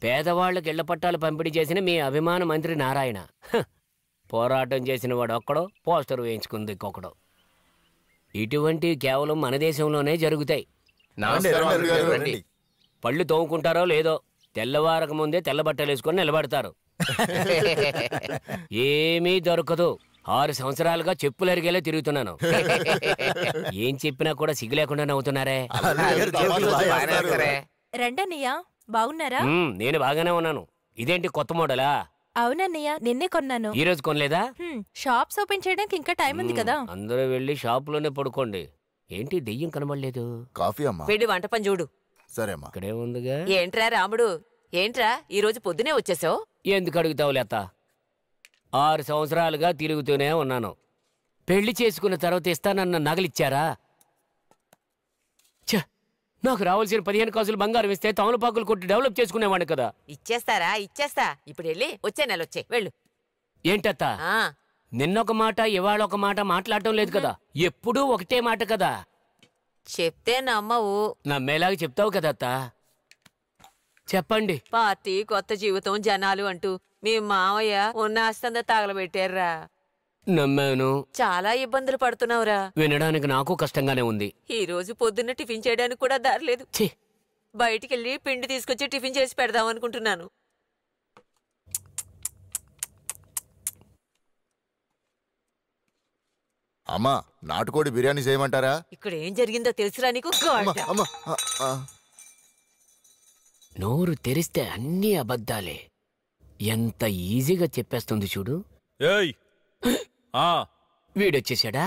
పేదవాళ్లకు ఇళ్ల పట్టాలు పంపిణీ చేసిన మీ అభిమాన మంత్రి నారాయణ. పోరాటం చేసిన వాడు ఒక్కడో, పోస్టర్ వేయించుకుంది ఇంకొకడో. ఇటువంటివి కేవలం మన దేశంలోనే జరుగుతాయి. పళ్ళు తోముకుంటారో లేదో తెల్లవారక ముందే తెల్ల బట్టలు వేసుకొని నిలబడతారు. ఏమీ దొరకదు. 6 సంవత్సరాలుగా చెప్పులు అరిగేలా తిరుగుతున్నాను. ఏం చెప్పినా కూడా సిగ్గు లేకుండా నవ్వుతున్నారే. రండన్నయ్య, బాగున్నారా? నేను బాగానే ఉన్నాను. ఇదేంటి కొత్త మోడలా? అవునన్నయ్య, నిన్నే కొన్నాను. ఈ రోజు కొనలేదా? షాప్స్ ఓపెన్ చేయడానికి ఇంకా టైం ఉంది కదా. అందరూ వెళ్ళి షాప్ లోనే పడుకోండి. ఏంటి దెయ్యం కనబడలేదు? కాఫీ అమ్మా. వెళ్ళి వంట పని చూడు. సరే అమ్మా. ఇక్కడే ఉందిగా. ఏంట్రా రాముడు, ఏంట్రా ఈ రోజు పొద్దునే వచ్చేసావు? ఎందుకు అడుగుతావు లేత? 6 సంవత్సరాలుగా తిరుగుతూనే ఉన్నాను. పెళ్లి చేసుకున్న తర్వాత ఇస్తానన్న నగలిచ్చారా? నాకు రావాల్సిన 15 కాసులు బంగారం ఇస్తే తమలపాకులు కొట్టి డెవలప్ చేసుకునేవాడిని కదా. ఇచ్చేస్తారా? ఇచ్చేస్తా. ఇప్పుడు వెళ్ళి వచ్చే నెల వచ్చే వెళ్ళు. ఏంటత్తా, నిన్నొక మాట ఇవాళ ఒక మాట మాట్లాడటం లేదు కదా. ఎప్పుడూ ఒకటే మాట కదా. చెప్తే నమ్మవు. నమ్మేలాగా చెప్తావు కదత్తా. చెప్పండి. పార్టీ, కొత్త జీవితం, జనాలు అంటూ మీ మావయ్య ఉన్న ఆస్తందా తగలబెట్టారా. నమ్మాను. చాలా ఇబ్బందులు పడుతున్నావురా. వినడానికి నాకు కష్టంగానే ఉంది. ఈ రోజు పొద్దున్న టిఫిన్ చేయడానికి కూడా దారి లేదు. బయటికెళ్ళి పిండి తీసుకొచ్చి టిఫిన్ చేసి పెడదాం అనుకుంటున్నాను. అమ్మా, నాటుకోడి బిర్యానీ చేయమంటారా? ఇక్కడ ఏం జరిగిందో తెలుసురా నీకు? నోరు తెరిస్తే అన్ని అబద్ధాలే. ఎంత ఈజీగా చెప్పేస్తుంది చూడు. వీడొచ్చేసాడా?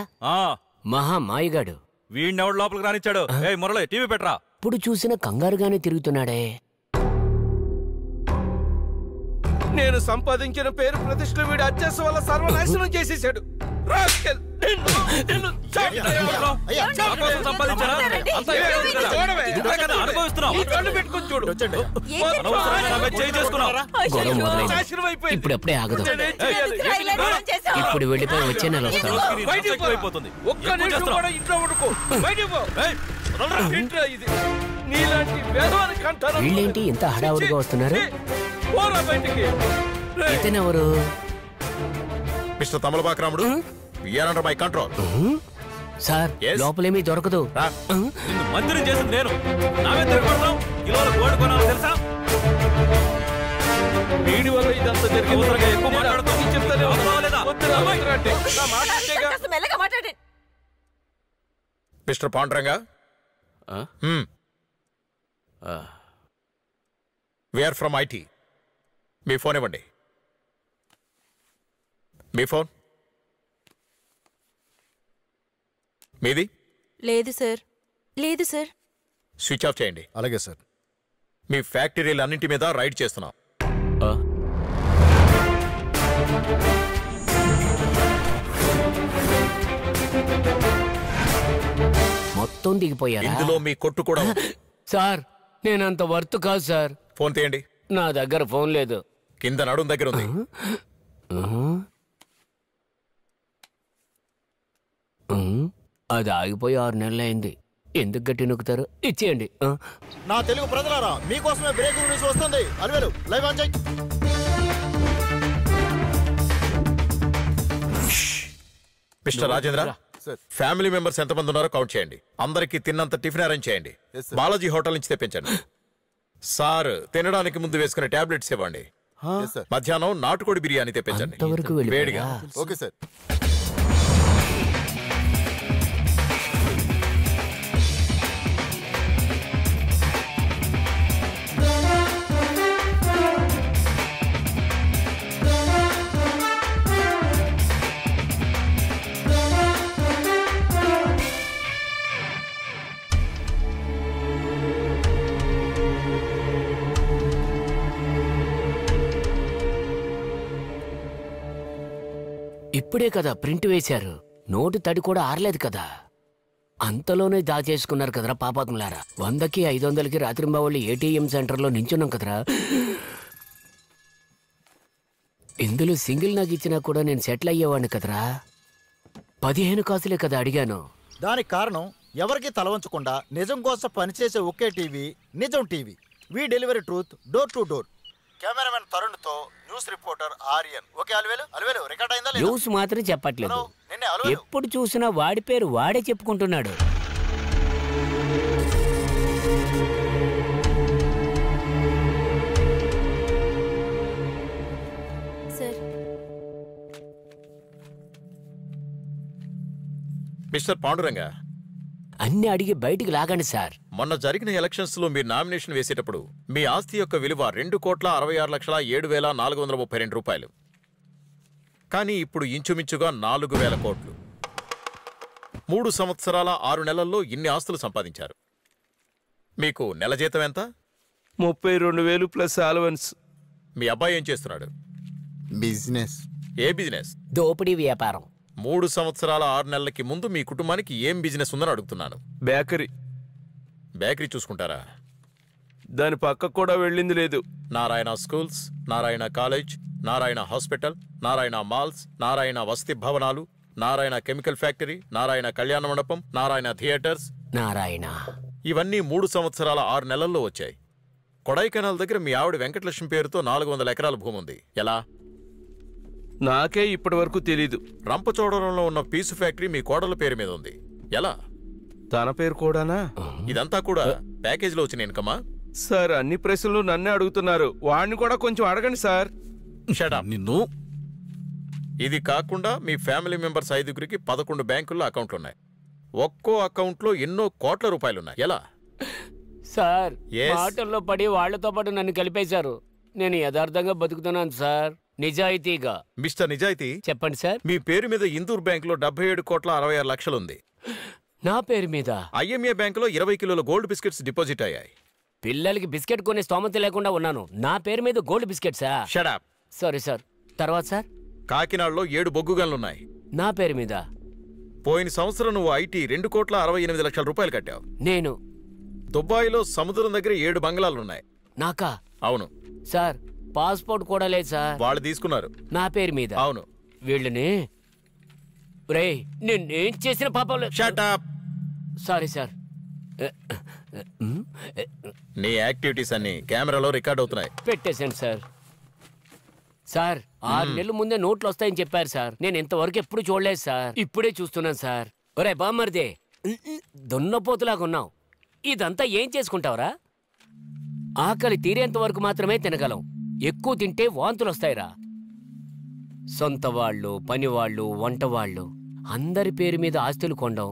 మహా మాయగాడు. వీడినెవడు లోపలికి రానిచ్చాడు? మురళి, టీవీ పెట్టరా. ఇప్పుడు చూసిన కంగారుగానే తిరుగుతున్నాడే. నేను సంపాదించిన పేరు ప్రతిష్టలు వీడు అత్యాస వల్ల సర్వనాశనం చేసేసాడు. ఇప్పుడప్పుడే ఆగదు. ఇప్పుడు వెళ్ళిపోయి వచ్చే నెల వస్తాను. వీళ్ళేంటి ఇంత హడావుడిగా వస్తున్నారు? ఇతనెవరు? మిస్టర్ తమలపాకు రాముడు, you are under my control. Sir, లోపలేమీ దొరకదు. మంత్రి చేసింది నేను. నావే తిరగబడతాం. కిలోల గోల్డ్ కొనాలో తెలుసా? వీడి వల్ల ఇదంతా జరిగింది. ఎక్కువ మాట్లాడుతాం. Mister Pandranga, we are from IT. మీ ఫోన్ ఇవ్వండి. మీ ఫోన్ మీది? లేదు సార్. లేదు సార్. స్విచ్ ఆఫ్ చేయండి. అలాగే సార్. మీ ఫ్యాక్టరీలన్నింటి మీద రైడ్ చేస్తున్నాం. మొత్తం దిగిపోయారు. ఇందులో మీ కొట్టు కూడా. సార్, నేనంత వర్త్ కాదు సార్. ఫోన్ తీయండి. నా దగ్గర ఫోన్ లేదు. కింద నడుం దగ్గర ఉంది. అది ఆగిపోయి 6 నెలలైంది. ఎందుకు గట్టి నొక్కుతారు? ఇచ్చేయండి. నా తెలుగు ప్రజలారా, మీకోసమే బ్రేకింగ్ న్యూస్ వస్తుంది. అలివేలు, లైవ్ ఆన్ చేయి. మిస్టర్ రాజేంద్ర, ఫ్యామిలీ మెంబర్స్ ఎంతమంది ఉన్నారో కౌంట్ చేయండి. అందరికి తిన్నంత టిఫిన్ అరేంజ్ చేయండి. బాలాజీ హోటల్ నుంచి తెప్పించండి. సార్, తినడానికి ముందు వేసుకునే టాబ్లెట్స్ ఇవ్వండి. మధ్యాహ్నం నాటుకోడి బిర్యానీ తెప్పించండి వేడిగా. Okay sir. ఇప్పుడే కదా ప్రింట్ వేశారు. నోటు తడి కూడా ఆరలేదు కదా. అంతలోనే దాచేసుకున్నారు కదరా పాపాత్ములారా. 100కి 500కి రాత్రింబావళ్ళు ఏటీఎం సెంటర్లో నించున్నాం కదరా. ఇందులో సింగిల్ నాకు ఇచ్చినా కూడా నేను సెటిల్ అయ్యేవాడిని కదరా. 15 కాసులే కదా అడిగాను. దానికి కారణం ఎవరికి తలవంచకుండా నిజం కోసం పనిచేసే ఒకే టీవీ నిజం TV. We delivery truth door to door. Cameraman Tarun తో news reporter Aryan. Okay Alivelu record అయిందా లేదా? న్యూస్ మాత్రం చెప్పట్లేదు. నిన్నే అలివేలు. ఎప్పుడు చూసినా వాడి పేరు వాడే చెప్పుకుంటున్నాడు. సార్ మిస్టర్ పాండురంగా, అన్ని అడిగి బయటికి లాగండి సార్. మొన్న జరిగిన ఎలక్షన్స్ లో మీరు నామినేషన్ వేసేటప్పుడు మీ ఆస్తి యొక్క విలువ 2,66,07,432 రూపాయలు. కానీ ఇప్పుడు ఇంచుమించుగా 4,000 కోట్లు. 3 సంవత్సరాల 6 నెలల్లో ఇన్ని ఆస్తులు సంపాదించారు. మీకు నెల జీతం ఎంత? 32,000 ప్లస్ అలవెన్స్. మీ అబ్బాయి ఏం చేస్తున్నాడు? బిజినెస్. ఏ బిజినెస్? దోపిడీ వ్యాపారం. 3 సంవత్సరాల 6 నెలలకి ముందు మీ కుటుంబానికి ఏం బిజినెస్ ఉందని అడుగుతున్నాను. బేకరీ. బేకరీ చూసుకుంటారా? దాని పక్క కూడా వెళ్ళింది లేదు. Narayana schools, Narayana college, Narayana hospital, Narayana malls, Narayana వసతి భవనాలు, నారాయణ కెమికల్ ఫ్యాక్టరీ, నారాయణ కళ్యాణ మండపం, నారాయణ థియేటర్స్. నారాయణ ఇవన్నీ 3 సంవత్సరాల 6 నెలల్లో వచ్చాయి. కొడైకెనాల్ దగ్గర మీ ఆవిడ వెంకటలక్ష్మి పేరుతో 400 ఎకరాల భూమి ఉంది. ఎలా? నాకే ఇప్పటి వరకు తెలీదు. రంపచోడవరంలో ఉన్న పీసు ఫ్యాక్టరీ మీ కోడల పేరు మీద ఉంది. ఎలా? తన పేరు కూడానా? ఇదంతా కూడా ప్యాకేజీలో వచ్చిన ఇన్కమా? సార్, అన్ని ప్రశ్నలు నన్నే అడుగుతున్నారు. వాడిని కూడా కొంచెం అడగండి సార్. నిన్ను. ఇది కాకుండా మీ ఫ్యామిలీ మెంబర్స్ 5గురికి 11 బ్యాంకుల్లో అకౌంట్లున్నాయి. ఒక్కో అకౌంట్లో ఎన్నో కోట్ల రూపాయలున్నాయి. ఎలా? Sir, Yes. మాటల్లో పడి వాళ్లతో పాటు నన్ను కలిపేశారు. నేను యథార్థంగా బతుకుతున్నాను సార్, నిజాయితీగా. మిస్టర్ నిజాయితీ, చెప్పండి సార్. మీ పేరు మీద ఇందూర్ బ్యాంకులో 77,66,00,000 ఉంది. నా పేరు మీద ఐఎంఏ బ్యాంకులో 20 కిలోల గోల్డ్ బిస్కెట్స్ డిపాజిట్ అయ్యాయి. పిల్లలకి బిస్కెట్ కొనే స్తోమత లేకుండా ఉన్నాను. నా పేరు మీద గోల్డ్ బిస్కెట్సా? షడప్. Sorry sir. తర్వాత సార్, కాకినాడలో 7 బొగ్గు గన్లున్నాయి. నా పేరు మీద. పోయిన సంవత్సరం నువ్వు ఐటీ 2,68,00,000 రూపాయలు కట్టావు. నేను. దుబాయ్లో సముద్రం దగ్గర 7 బంగ్లాలున్నాయి. నాకా? అవును. సార్, పాస్పోర్ట్ కూడా లేదు సార్. వాళ్ళు తీసుకున్నారు. నా పేరు మీద. అవును. వీళ్ళని రేయ్, నేనేం చేసిన పాపం లేదు. షటప్. Sorry sir. నీ యాక్టివిటీస్ అన్ని కెమెరాలో రికార్డ్ అవుతున్నాయి. పెట్టేశాను సార్. సార్, 6 నెలల ముందే నోట్లు వస్తాయని చెప్పారు సార్. నేను ఇంతవరకు ఎప్పుడు చూడలేదు సార్. ఇప్పుడే చూస్తున్నాను సార్. ఒరే బామ్మర్దే, దున్నపోతులాగా ఉన్నావు. ఇదంతా ఏం చేసుకుంటావురా? ఆకలి తీరేంత వరకు మాత్రమే తినగలం. ఎక్కువ తింటే వాంతులు వస్తాయిరా. సొంత వాళ్ళు, పనివాళ్ళు, వంటవాళ్ళు అందరి పేరు మీద ఆస్తులు కొండం.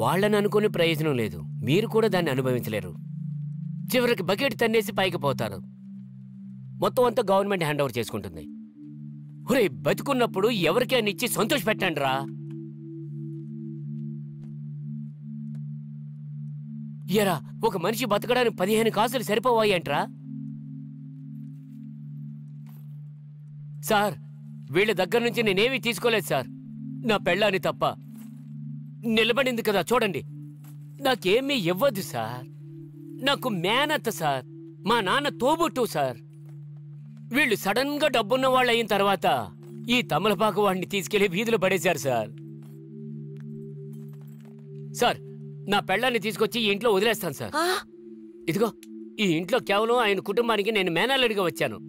వాళ్ళని అనుకునే ప్రయోజనం లేదు. మీరు కూడా దాన్ని అనుభవించలేరు. చివరికి బకెట్ తన్నేసి పైకి పోతారు. మొత్తం అంతా గవర్నమెంట్ హ్యాండ్ ఓవర్ చేసుకుంటుంది. ఒరే, బతుకున్నప్పుడు ఎవరికైనా ఇచ్చి సంతోష పెట్టండి రా. ఎరా, ఒక మనిషి బతకడానికి 15 కాసులు సరిపోవాయి అంటరా? సార్, వీళ్ళ దగ్గర నుంచి నేనేమీ తీసుకోలేదు సార్. నా పెళ్ళాన్ని తప్ప. నిలబడింది కదా చూడండి. నాకేమీ ఇవ్వద్దు సార్. నాకు మేనత్త సార్. మా నాన్న తోబుట్టు సార్. వీళ్ళు సడన్ గా డబ్బున్న వాళ్ళు అయిన తర్వాత ఈ తమలపాకు వాడిని తీసుకెళ్లి వీధులు పడేశారు సార్. సార్, నా పెళ్ళాన్ని తీసుకొచ్చి ఈ ఇంట్లో వదిలేస్తాను సార్. ఇదిగో, ఈ ఇంట్లో కేవలం ఆయన కుటుంబానికి నేను మేనల్లుడిగా వచ్చాను.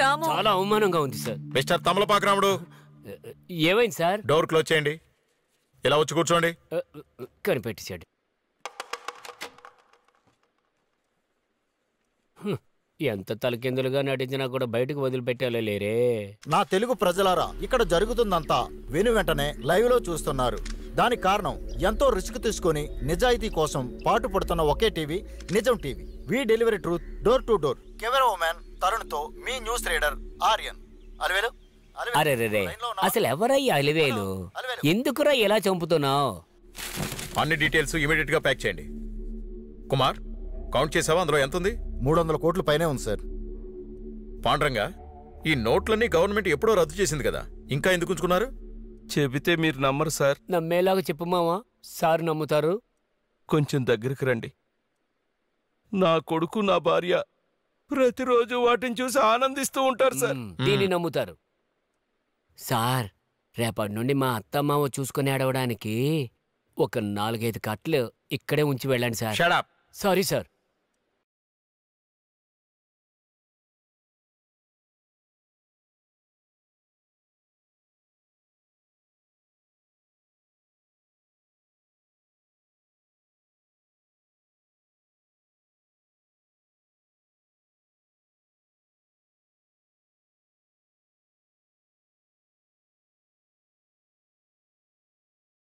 రాము, చాలా అవమానంగా ఉంది సార్. మిస్టర్ తమలపాకు రాముడు, ఏమైంది సార్? డోర్ క్లోజ్ చేయండి. ఇలా వచ్చి కూర్చోండి. కనిపెట్టేశాడు. ఎంత తలకిందులుగా నటించినా కూడా బయటకు వదిలిపెట్టాలే లేరే. నా తెలుగు ప్రజలారా, ఇక్కడ జరుగుతుందంతా వెను వెంటనే లైవ్ లో చూస్తున్నారు. దానికి కారణం ఎంతో రిస్క్ తీసుకొని నిజాయితీ కోసం పాటు పడుతున్న ఒకే టీవీ, నిజం TV. We delivery truth door to door. Camera woman Tarun తో మీ న్యూస్ రీడర్ ఆర్యన్. అలివేలు, అరే రే, అసలు ఎవరయ్యా అలివేలు? ఎందుకురా ఎలా చంపుతున్నావు? అన్ని డీటెయిల్స్ ఇమీడియట్ గా ప్యాక్ చేయండి. కుమార్, కౌంట్ చేసావా? అందులో ఎంత ఉంది? 300 కోట్ల పైనే ఉంది సార్. పాండ్రంగా, ఈ నోట్లన్నీ గవర్నమెంట్ ఎప్పుడో రద్దు చేసింది కదా, ఇంకా ఎందుకు ఉంచుకున్నారు? చెబితే మీరు నమ్మరు సార్. నమ్మేలాగా చెప్పు మావా. సార్ నమ్ముతారు. కొంచెం దగ్గరికి రండి. నా కొడుకు, నా భార్య ప్రతిరోజు వాటిని చూసి ఆనందిస్తూ ఉంటారు సార్. దీన్ని నమ్ముతారు. సార్, రేపటి నుండి మా అత్తమ్మావ చూసుకుని ఆడవడానికి ఒక 4-5 కట్లు ఇక్కడే ఉంచి వెళ్ళండి sir. Shut up. Sorry sir.